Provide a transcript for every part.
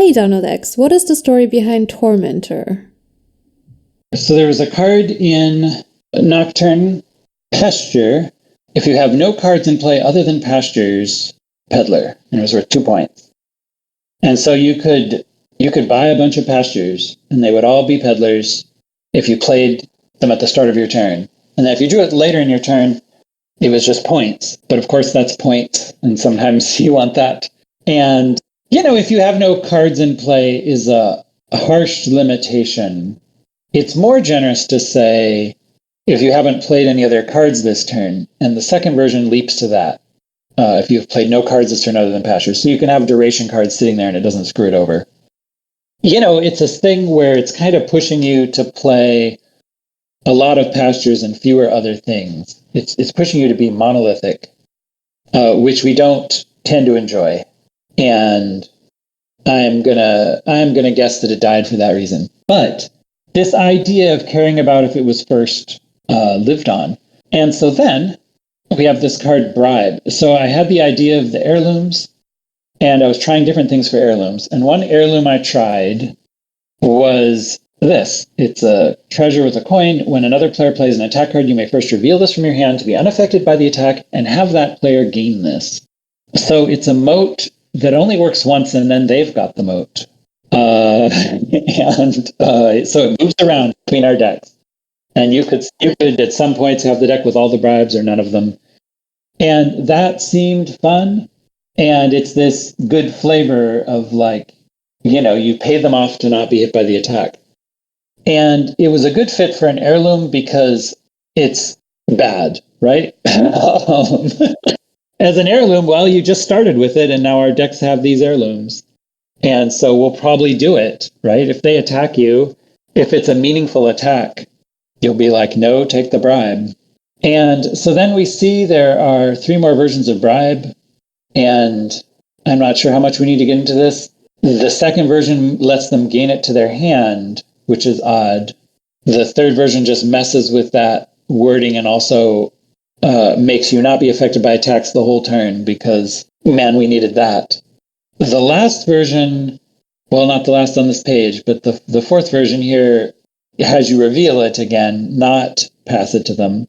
Hey Donodex, what is the story behind Tormentor? So there was a card in Nocturne, Pasture. If you have no cards in play other than Pasture's Peddler, and it was worth 2 points. And so you could buy a bunch of Pastures, and they would all be Peddlers if you played them at the start of your turn. And then if you drew it later in your turn, it was just points. But of course, that's points, and sometimes you want that. And, if you have no cards in play is a harsh limitation. It's more generous to say, if you haven't played any other cards this turn, and the second version leaps to that, if you've played no cards this turn other than Pastures. So you can have duration cards sitting there and it doesn't screw it over. It's a thing where it's kind of pushing you to play a lot of Pastures and fewer other things. It's pushing you to be monolithic, which we don't tend to enjoy. And I'm gonna guess that it died for that reason. But this idea of caring about if it was first lived on. And so then we have this card Bribe. So I had the idea of the heirlooms, and I was trying different things for heirlooms. And one heirloom I tried was this. It's a treasure with a coin. When another player plays an attack card, you may first reveal this from your hand to be unaffected by the attack and have that player gain this. So it's a moat that only works once, and then they've got the moat. So it moves around between our decks. And you could at some points have the deck with all the bribes or none of them. And that seemed fun. And it's this good flavor of you pay them off to not be hit by the attack. And it was a good fit for an heirloom because it's bad, right? As an heirloom, you just started with it, and now our decks have these heirlooms. And so we'll probably do it, right? If they attack you, if it's a meaningful attack, you'll be like, no, take the bribe. And so then we see there are 3 more versions of Bribe, and I'm not sure how much we need to get into this. The second version lets them gain it to their hand, which is odd. The third version just messes with that wording and also makes you not be affected by attacks the whole turn because, man, we needed that. The last version, well, not the last on this page, but the fourth version here has you reveal it again, not pass it to them.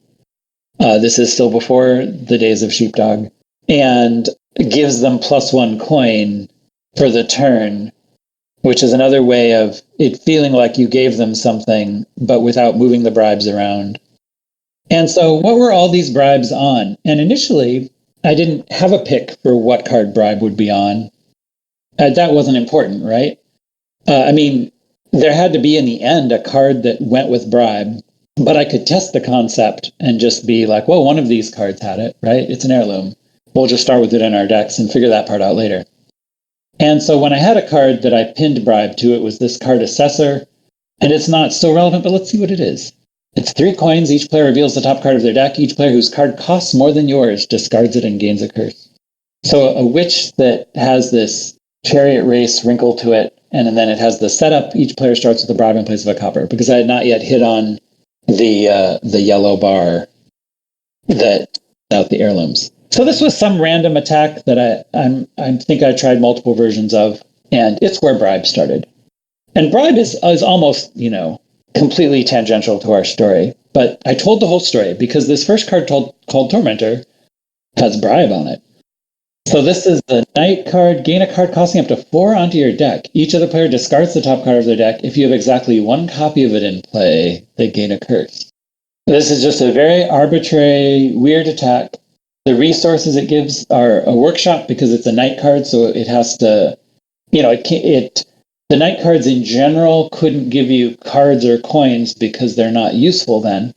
This is still before the days of Sheepdog, and gives them +1 coin for the turn, which is another way of it feeling like you gave them something, but without moving the bribes around. And so what were all these bribes on? And initially, I didn't have a pick for what card bribe would be on. That wasn't important, right? There had to be in the end a card that went with bribe, but I could test the concept and just be like, well, one of these cards had it, right? It's an heirloom. We'll just start with it in our decks and figure that part out later. And so when I had a card that I pinned bribe to, it was this card Assessor, and it's not so relevant, but let's see what it is. It's 3 coins. Each player reveals the top card of their deck. Each player whose card costs more than yours discards it and gains a curse. So a witch that has this chariot race wrinkle to it, and then it has the setup. Each player starts with a bribe in place of a copper, because I had not yet hit on the yellow bar that out the heirlooms. So this was some random attack that I think I tried multiple versions of, and it's where bribe started. And bribe is almost, completely tangential to our story. But I told the whole story because this first card called Tormentor has bribe on it. So this is the Knight card. Gain a card costing up to 4 onto your deck. Each other player discards the top card of their deck. If you have exactly 1 copy of it in play, they gain a curse. This is just a very arbitrary, weird attack. The resources it gives are a workshop because it's a Knight card, so it has to, the Knight cards in general couldn't give you cards or coins because they're not useful then.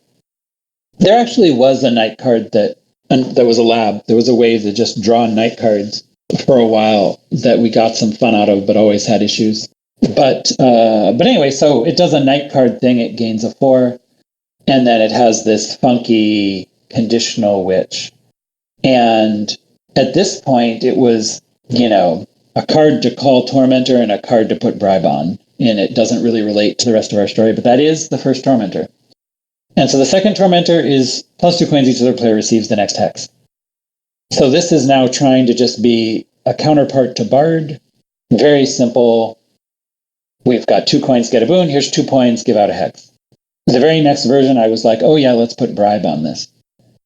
There actually was a Knight card that was a lab. There was a way to just draw Knight cards for a while that we got some fun out of, but always had issues. But anyway, so it does a Knight card thing. It gains a 4, and then it has this funky conditional witch. And at this point, it was, a card to call Tormentor and a card to put bribe on. And it doesn't really relate to the rest of our story, but that is the first Tormentor. And so the second Tormentor is +2 coins each other player receives the next hex. So this is now trying to just be a counterpart to Bard. Very simple. we've got 2 coins, get a boon. Here's 2 points, give out a hex. The very next version, I was like, oh yeah, let's put bribe on this.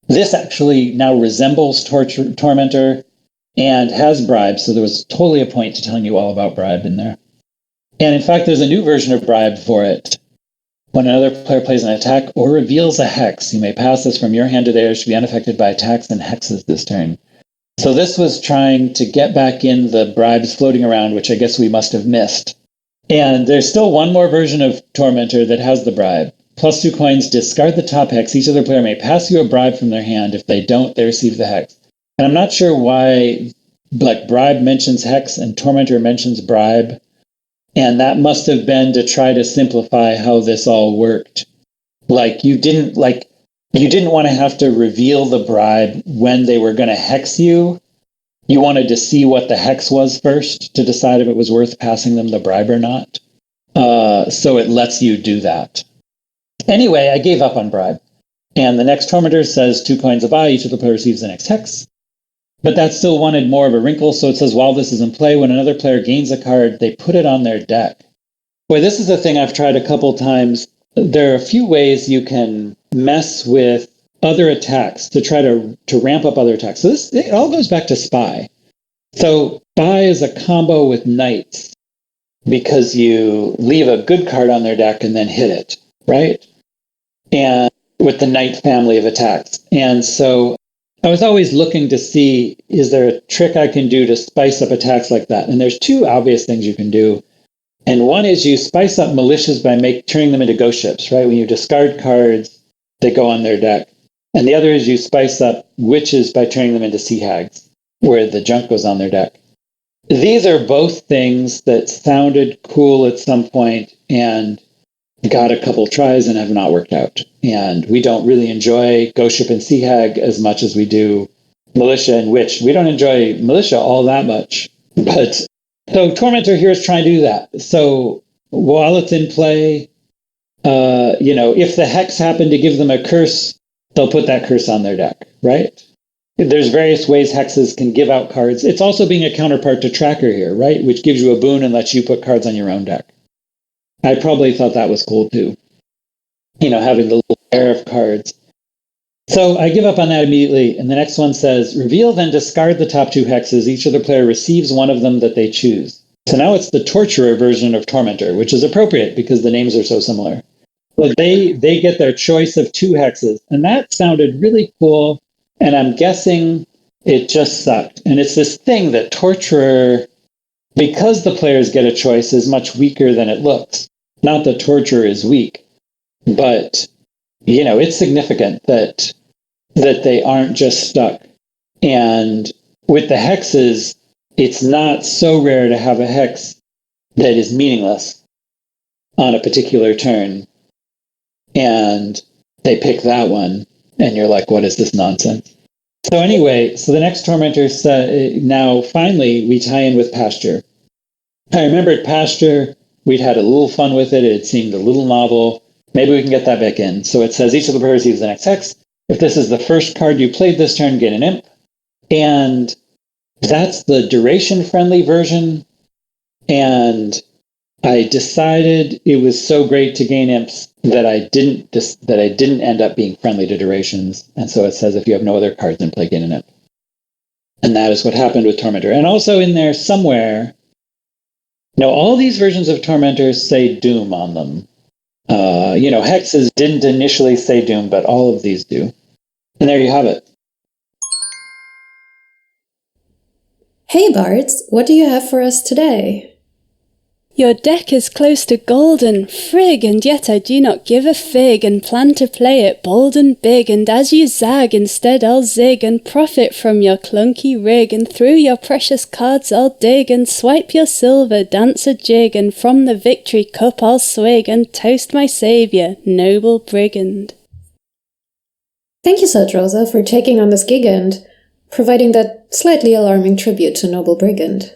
This actually now resembles Tormentor and has bribe, so there was totally a point to telling you all about bribe in there. And in fact, there's a new version of bribe for it. When another player plays an attack or reveals a hex, you may pass this from your hand to theirs, to be unaffected by attacks and hexes this turn. So this was trying to get back in the bribes floating around, which I guess we must have missed. And there's still one more version of Tormentor that has the bribe. Plus 2 coins, discard the top hex. Each other player may pass you a bribe from their hand. If they don't, they receive the hex. And I'm not sure why, like, bribe mentions hex and Tormentor mentions bribe. And that must have been to try to simplify how this all worked. You didn't want to have to reveal the bribe when they were going to hex you. You wanted to see what the hex was first to decide if it was worth passing them the bribe or not. So it lets you do that. Anyway, I gave up on bribe. And the next Tormentor says 2 coins a buy, each of the player receives the next hex. But that still wanted more of a wrinkle, so it says while this is in play, when another player gains a card, they put it on their deck. Boy, this is a thing I've tried a couple times. There are a few ways you can mess with other attacks to try to ramp up other attacks. So it all goes back to Spy. So Spy is a combo with Knights because you leave a good card on their deck and then hit it, right? And with the Knight family of attacks. And so I was always looking to see, is there a trick I can do to spice up attacks like that? And there's 2 obvious things you can do. And one is you spice up militias by turning them into ghost ships, right? When you discard cards, they go on their deck. And the other is you spice up witches by turning them into sea hags, where the junk goes on their deck. These are both things that sounded cool at some point and got a couple tries and have not worked out. And we don't really enjoy Ghost Ship and Sea Hag as much as we do Militia and Witch. We don't enjoy Militia all that much. But so Tormentor here is trying to do that. So while it's in play, if the hex happened to give them a curse, they'll put that curse on their deck, right? There's various ways hexes can give out cards. It's also being a counterpart to Tracker here, right? Which gives you a boon and lets you put cards on your own deck. I probably thought that was cool too. Having the little pair of cards. So I give up on that immediately. And the next one says, reveal then discard the top 2 hexes. Each other player receives one of them that they choose. So now it's the Torturer version of Tormentor, which is appropriate because the names are so similar. But they get their choice of 2 hexes. And that sounded really cool. And I'm guessing it just sucked. And it's this thing that Torturer, because the players get a choice, is much weaker than it looks. Not that Torturer is weak, but it's significant that they aren't just stuck. And with the hexes, it's not so rare to have a hex that is meaningless on a particular turn. And they pick that one, and you're like, what is this nonsense? So anyway, the next Tormentor now finally we tie in with Pasture. I remembered Pasture. We'd had a little fun with it. It seemed a little novel. Maybe we can get that back in. So it says each of the players receives the next hex. If this is the first card you played this turn, get an imp. And that's the duration-friendly version. And I decided it was so great to gain imps that I didn't end up being friendly to durations. And so it says if you have no other cards in play, gain an imp. And that is what happened with Tormentor. And also in there somewhere, all these versions of Tormentors say Doom on them. Hexes didn't initially say Doom, but all of these do. And there you have it. Hey Bards, what do you have for us today? Your deck is close to golden, frig, and yet I do not give a fig, and plan to play it bold and big, and as you zag, instead I'll zig, and profit from your clunky rig, and through your precious cards I'll dig, and swipe your silver, dance a jig, and from the victory cup I'll swig, and toast my saviour, noble Brigand. Thank you, saltroza, for taking on this gig and providing that slightly alarming tribute to noble Brigand.